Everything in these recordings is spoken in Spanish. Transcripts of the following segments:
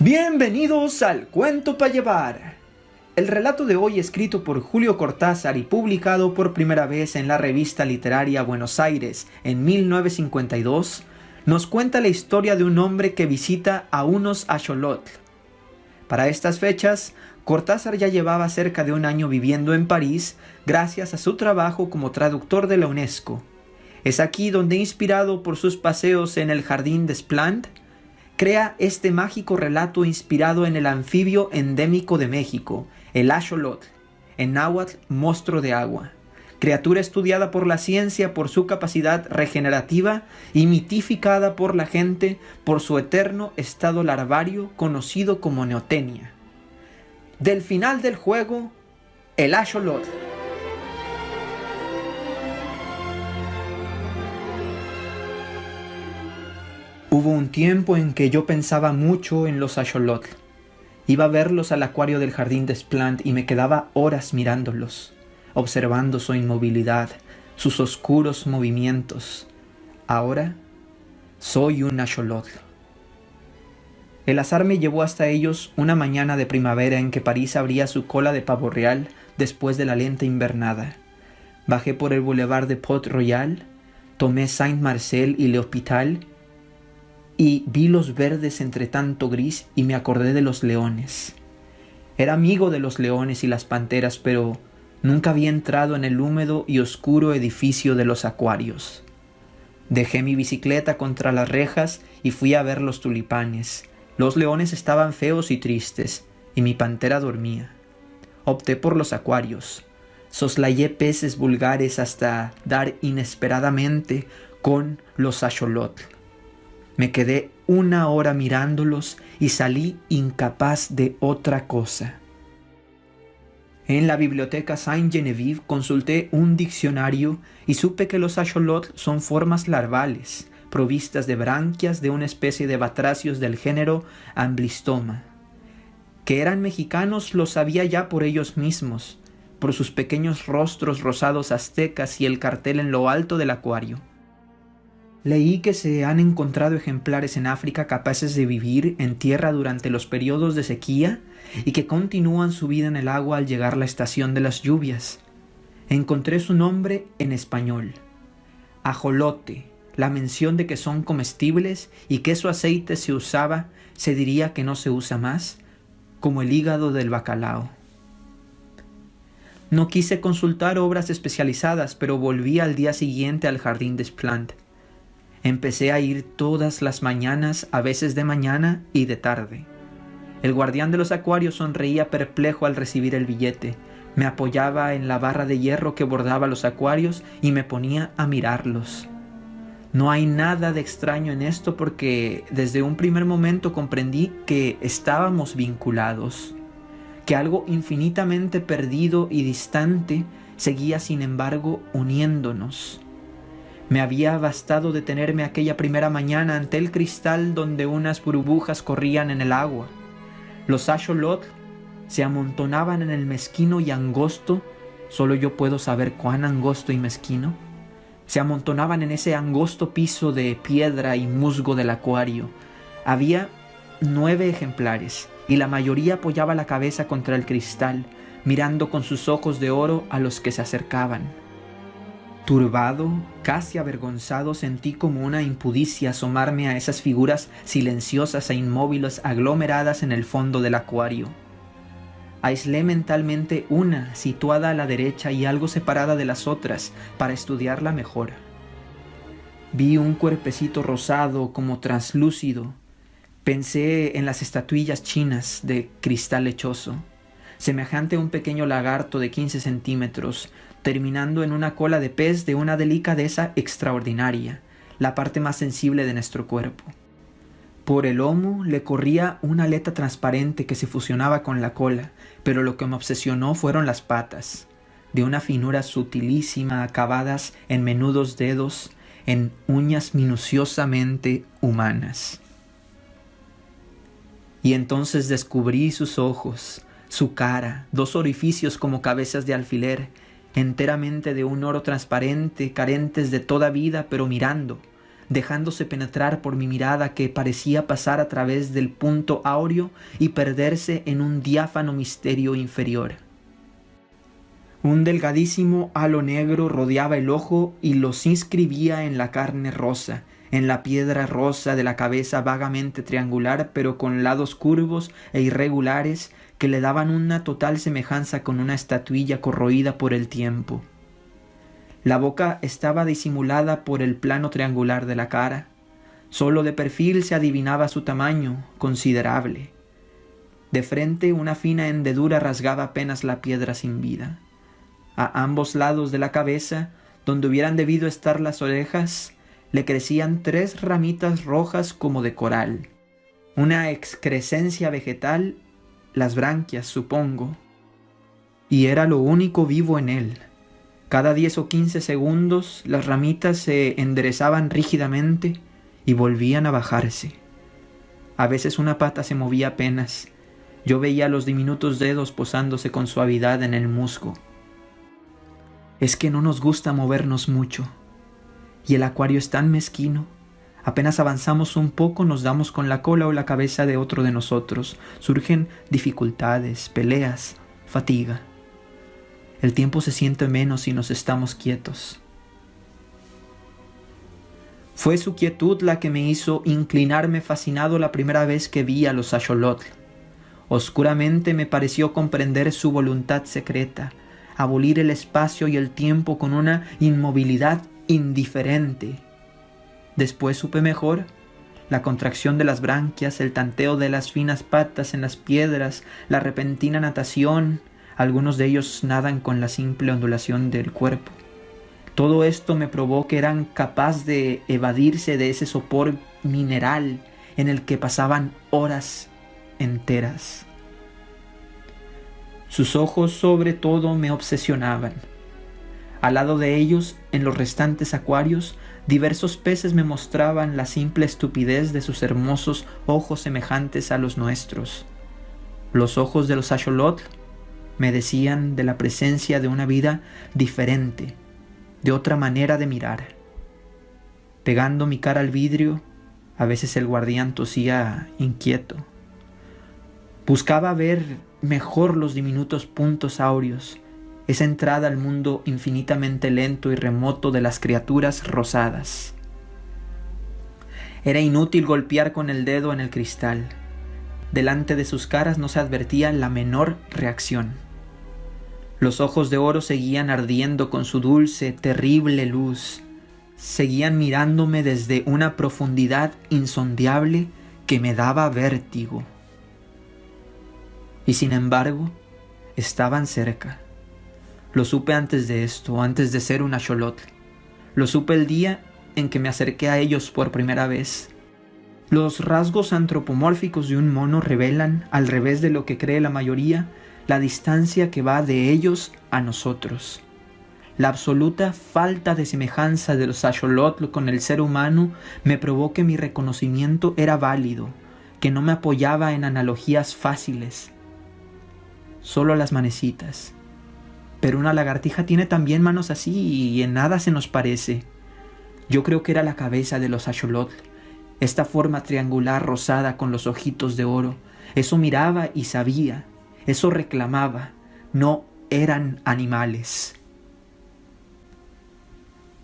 Bienvenidos al Cuento para Llevar. El relato de hoy, escrito por Julio Cortázar y publicado por primera vez en la revista literaria Buenos Aires en 1952, nos cuenta la historia de un hombre que visita a unos axolotl. Para estas fechas, Cortázar ya llevaba cerca de un año viviendo en París gracias a su trabajo como traductor de la UNESCO. Es aquí donde, inspirado por sus paseos en el Jardín des Plantes, crea este mágico relato inspirado en el anfibio endémico de México, el axolotl, en náhuatl monstruo de agua, criatura estudiada por la ciencia por su capacidad regenerativa y mitificada por la gente por su eterno estado larvario conocido como neotenia. Del final del juego, el axolotl. Hubo un tiempo en que yo pensaba mucho en los axolotl. Iba a verlos al acuario del Jardín des Plantes y me quedaba horas mirándolos, observando su inmovilidad, sus oscuros movimientos. Ahora soy un axolotl. El azar me llevó hasta ellos una mañana de primavera en que París abría su cola de pavo real después de la lenta invernada. Bajé por el boulevard de Port-Royal, tomé Saint-Marcel y l'Hôpital y vi los verdes entre tanto gris y me acordé de los leones. Era amigo de los leones y las panteras, pero nunca había entrado en el húmedo y oscuro edificio de los acuarios. Dejé mi bicicleta contra las rejas y fui a ver los tulipanes. Los leones estaban feos y tristes, y mi pantera dormía. Opté por los acuarios. Soslayé peces vulgares hasta dar inesperadamente con los axolotl. Me quedé una hora mirándolos y salí incapaz de otra cosa. En la biblioteca Sainte-Geneviève consulté un diccionario y supe que los axolotl son formas larvales, provistas de branquias de una especie de batracios del género Amblystoma. Que eran mexicanos lo sabía ya por ellos mismos, por sus pequeños rostros rosados aztecas y el cartel en lo alto del acuario. Leí que se han encontrado ejemplares en África capaces de vivir en tierra durante los periodos de sequía y que continúan su vida en el agua al llegar la estación de las lluvias. Encontré su nombre en español: ajolote. La mención de que son comestibles y que su aceite se usaba, se diría que no se usa más, como el hígado del bacalao. No quise consultar obras especializadas, pero volví al día siguiente al Jardín des Plantes. Empecé a ir todas las mañanas, a veces de mañana y de tarde. El guardián de los acuarios sonreía perplejo al recibir el billete. Me apoyaba en la barra de hierro que bordaba los acuarios y me ponía a mirarlos. No hay nada de extraño en esto porque desde un primer momento comprendí que estábamos vinculados, que algo infinitamente perdido y distante seguía sin embargo uniéndonos. Me había bastado detenerme aquella primera mañana ante el cristal donde unas burbujas corrían en el agua. Los axolotl se amontonaban en el mezquino y angosto, solo yo puedo saber cuán angosto y mezquino, se amontonaban en ese angosto piso de piedra y musgo del acuario. Había 9 ejemplares y la mayoría apoyaba la cabeza contra el cristal, mirando con sus ojos de oro a los que se acercaban. Turbado, casi avergonzado, sentí como una impudicia asomarme a esas figuras silenciosas e inmóviles aglomeradas en el fondo del acuario. Aislé mentalmente una situada a la derecha y algo separada de las otras para estudiarla mejor. Vi un cuerpecito rosado como translúcido. Pensé en las estatuillas chinas de cristal lechoso, semejante a un pequeño lagarto de 15 centímetros, terminando en una cola de pez de una delicadeza extraordinaria, la parte más sensible de nuestro cuerpo. Por el lomo le corría una aleta transparente que se fusionaba con la cola, pero lo que me obsesionó fueron las patas, de una finura sutilísima, acabadas en menudos dedos, en uñas minuciosamente humanas. Y entonces descubrí sus ojos, su cara, 2 orificios como cabezas de alfiler, enteramente de un oro transparente, carentes de toda vida, pero mirando, dejándose penetrar por mi mirada que parecía pasar a través del punto áureo y perderse en un diáfano misterio inferior. Un delgadísimo halo negro rodeaba el ojo y los inscribía en la carne rosa, en la piedra rosa de la cabeza vagamente triangular, pero con lados curvos e irregulares que le daban una total semejanza con una estatuilla corroída por el tiempo. La boca estaba disimulada por el plano triangular de la cara. Solo de perfil se adivinaba su tamaño, considerable. De frente una fina hendedura rasgaba apenas la piedra sin vida. A ambos lados de la cabeza, donde hubieran debido estar las orejas, le crecían 3 ramitas rojas como de coral. Una excrescencia vegetal, las branquias, supongo. Y era lo único vivo en él. Cada 10 o 15 segundos las ramitas se enderezaban rígidamente y volvían a bajarse. A veces una pata se movía apenas. Yo veía los diminutos dedos posándose con suavidad en el musgo. Es que no nos gusta movernos mucho. Y el acuario es tan mezquino. Apenas avanzamos un poco nos damos con la cola o la cabeza de otro de nosotros. Surgen dificultades, peleas, fatiga. El tiempo se siente menos si nos estamos quietos. Fue su quietud la que me hizo inclinarme fascinado la primera vez que vi a los axolotl. Oscuramente me pareció comprender su voluntad secreta, abolir el espacio y el tiempo con una inmovilidad indiferente. Después supe mejor la contracción de las branquias, el tanteo de las finas patas en las piedras, la repentina natación. Algunos de ellos nadan con la simple ondulación del cuerpo. Todo esto me probó que eran capaces de evadirse de ese sopor mineral en el que pasaban horas enteras. Sus ojos sobre todo me obsesionaban. Al lado de ellos, en los restantes acuarios, diversos peces me mostraban la simple estupidez de sus hermosos ojos semejantes a los nuestros. Los ojos de los axolotl me decían de la presencia de una vida diferente, de otra manera de mirar. Pegando mi cara al vidrio, a veces el guardián tosía inquieto. Buscaba ver mejor los diminutos puntos áureos, esa entrada al mundo infinitamente lento y remoto de las criaturas rosadas. Era inútil golpear con el dedo en el cristal. Delante de sus caras no se advertía la menor reacción. Los ojos de oro seguían ardiendo con su dulce, terrible luz. Seguían mirándome desde una profundidad insondiable que me daba vértigo. Y sin embargo, estaban cerca. Lo supe antes de esto, antes de ser un axolotl. Lo supe el día en que me acerqué a ellos por primera vez. Los rasgos antropomórficos de un mono revelan, al revés de lo que cree la mayoría, la distancia que va de ellos a nosotros. La absoluta falta de semejanza de los axolotl con el ser humano me probó que mi reconocimiento era válido, que no me apoyaba en analogías fáciles. Solo las manecitas. Pero una lagartija tiene también manos así y en nada se nos parece. Yo creo que era la cabeza de los axolotl, esta forma triangular rosada con los ojitos de oro. Eso miraba y sabía, eso reclamaba. No eran animales.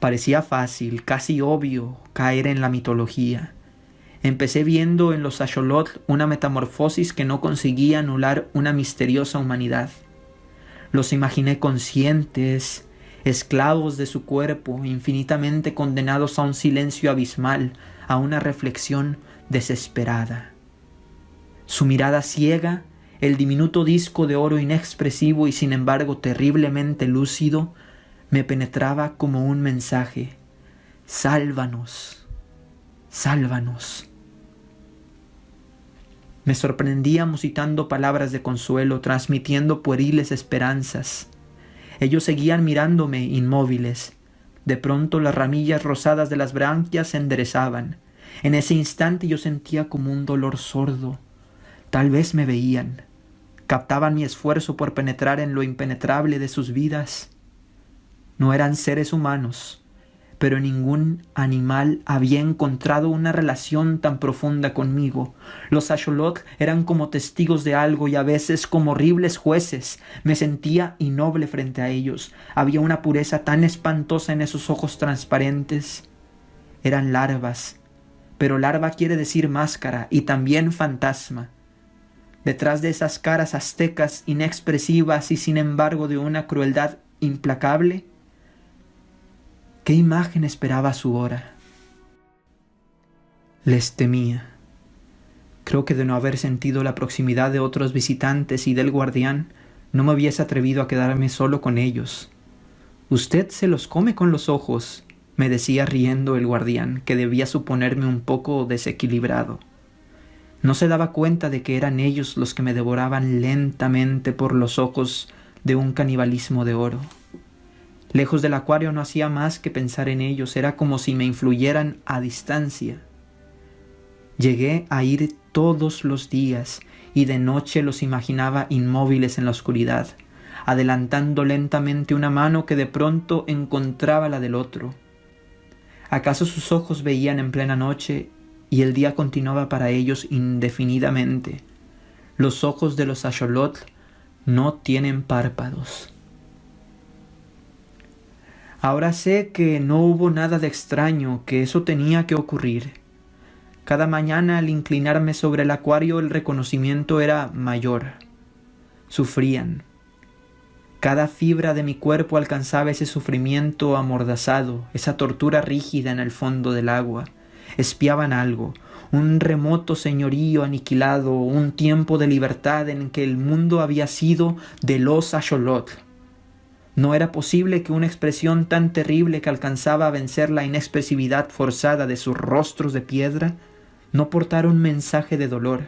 Parecía fácil, casi obvio, caer en la mitología. Empecé viendo en los axolotl una metamorfosis que no conseguía anular una misteriosa humanidad. Los imaginé conscientes, esclavos de su cuerpo, infinitamente condenados a un silencio abismal, a una reflexión desesperada. Su mirada ciega, el diminuto disco de oro inexpresivo y sin embargo terriblemente lúcido, me penetraba como un mensaje. ¡Sálvanos! ¡Sálvanos! Me sorprendía musitando palabras de consuelo, transmitiendo pueriles esperanzas. Ellos seguían mirándome inmóviles. De pronto las ramillas rosadas de las branquias se enderezaban. En ese instante yo sentía como un dolor sordo. Tal vez me veían. Captaban mi esfuerzo por penetrar en lo impenetrable de sus vidas. No eran seres humanos, pero ningún animal había encontrado una relación tan profunda conmigo. Los axolotl eran como testigos de algo y a veces como horribles jueces. Me sentía innoble frente a ellos. Había una pureza tan espantosa en esos ojos transparentes. Eran larvas, pero larva quiere decir máscara y también fantasma. Detrás de esas caras aztecas, inexpresivas y sin embargo de una crueldad implacable, ¿qué imagen esperaba su hora? Les temía. Creo que de no haber sentido la proximidad de otros visitantes y del guardián, no me hubiese atrevido a quedarme solo con ellos. «Usted se los come con los ojos», me decía riendo el guardián, que debía suponerme un poco desequilibrado. No se daba cuenta de que eran ellos los que me devoraban lentamente por los ojos de un canibalismo de oro. Lejos del acuario no hacía más que pensar en ellos, era como si me influyeran a distancia. Llegué a ir todos los días y de noche los imaginaba inmóviles en la oscuridad, adelantando lentamente una mano que de pronto encontraba la del otro. ¿Acaso sus ojos veían en plena noche y el día continuaba para ellos indefinidamente? Los ojos de los axolotl no tienen párpados. Ahora sé que no hubo nada de extraño, que eso tenía que ocurrir. Cada mañana al inclinarme sobre el acuario el reconocimiento era mayor. Sufrían. Cada fibra de mi cuerpo alcanzaba ese sufrimiento amordazado, esa tortura rígida en el fondo del agua. Espiaban algo, un remoto señorío aniquilado, un tiempo de libertad en que el mundo había sido de los axolotl. No era posible que una expresión tan terrible que alcanzaba a vencer la inexpresividad forzada de sus rostros de piedra no portara un mensaje de dolor,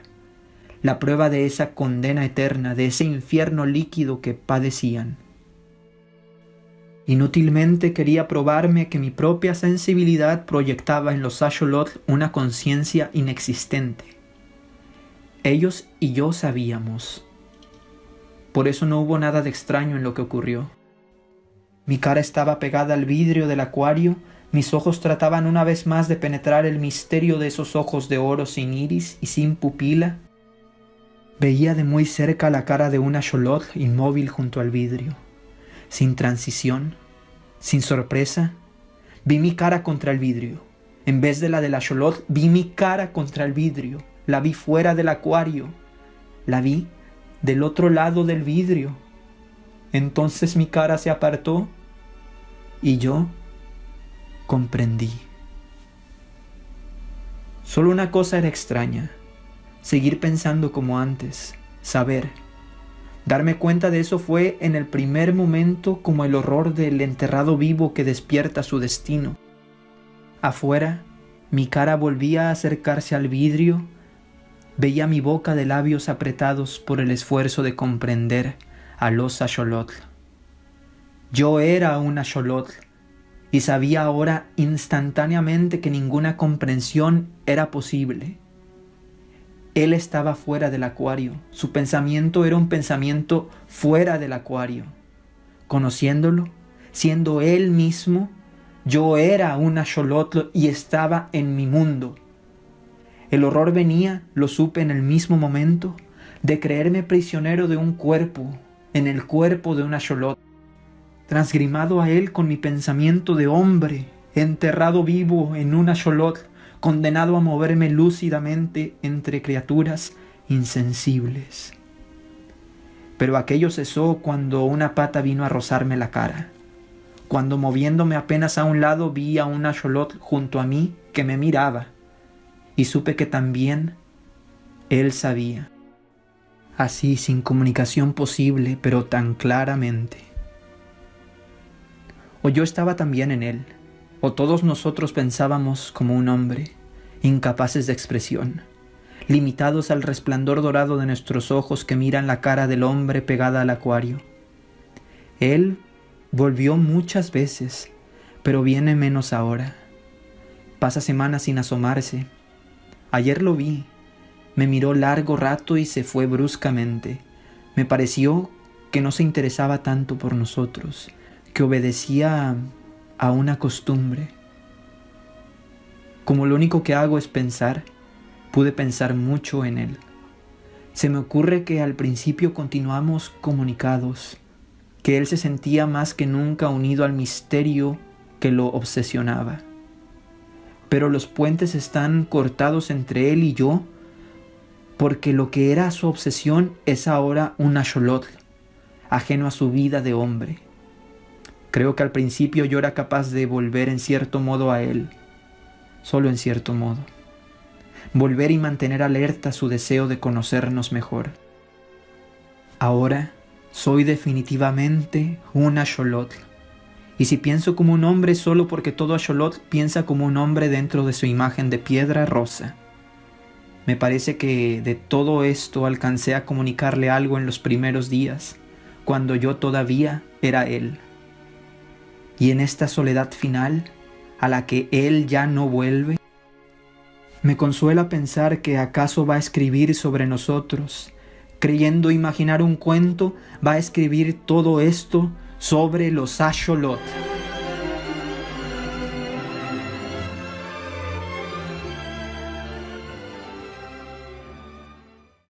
la prueba de esa condena eterna, de ese infierno líquido que padecían. Inútilmente quería probarme que mi propia sensibilidad proyectaba en los axolotl una conciencia inexistente. Ellos y yo sabíamos. Por eso no hubo nada de extraño en lo que ocurrió. Mi cara estaba pegada al vidrio del acuario, mis ojos trataban una vez más de penetrar el misterio de esos ojos de oro sin iris y sin pupila. Veía de muy cerca la cara de un axolotl inmóvil junto al vidrio. Sin transición, sin sorpresa, vi mi cara contra el vidrio. En vez de la del axolotl, vi mi cara contra el vidrio. La vi fuera del acuario. La vi del otro lado del vidrio. Entonces mi cara se apartó y yo comprendí. Solo una cosa era extraña: seguir pensando como antes, saber. Darme cuenta de eso fue en el primer momento como el horror del enterrado vivo que despierta su destino. Afuera, mi cara volvía a acercarse al vidrio, veía mi boca de labios apretados por el esfuerzo de comprender a los axolotl. Yo era un axolotl y sabía ahora instantáneamente que ninguna comprensión era posible. Él estaba fuera del acuario, su pensamiento era un pensamiento fuera del acuario. Conociéndolo, siendo él mismo, yo era un axolotl y estaba en mi mundo. El horror venía, lo supe en el mismo momento, de creerme prisionero de un cuerpo, en el cuerpo de un axolotl, transgrimado a él con mi pensamiento de hombre, enterrado vivo en un axolotl, condenado a moverme lúcidamente entre criaturas insensibles. Pero aquello cesó cuando una pata vino a rozarme la cara, cuando moviéndome apenas a un lado vi a un axolotl junto a mí que me miraba, y supe que también él sabía. Así, sin comunicación posible, pero tan claramente. O yo estaba también en él, o todos nosotros pensábamos como un hombre, incapaces de expresión, limitados al resplandor dorado de nuestros ojos que miran la cara del hombre pegada al acuario. Él volvió muchas veces, pero viene menos ahora. Pasa semanas sin asomarse. Ayer lo vi. Me miró largo rato y se fue bruscamente. Me pareció que no se interesaba tanto por nosotros, que obedecía a una costumbre. Como lo único que hago es pensar, pude pensar mucho en él. Se me ocurre que al principio continuamos comunicados, que él se sentía más que nunca unido al misterio que lo obsesionaba. Pero los puentes están cortados entre él y yo, porque lo que era su obsesión es ahora un axolotl, ajeno a su vida de hombre. Creo que al principio yo era capaz de volver en cierto modo a él, solo en cierto modo. Volver y mantener alerta su deseo de conocernos mejor. Ahora soy definitivamente un axolotl. Y si pienso como un hombre solo porque todo axolotl piensa como un hombre dentro de su imagen de piedra rosa. Me parece que de todo esto alcancé a comunicarle algo en los primeros días, cuando yo todavía era él. Y en esta soledad final, a la que él ya no vuelve, me consuela pensar que acaso va a escribir sobre nosotros, creyendo imaginar un cuento, va a escribir todo esto sobre los axolotl.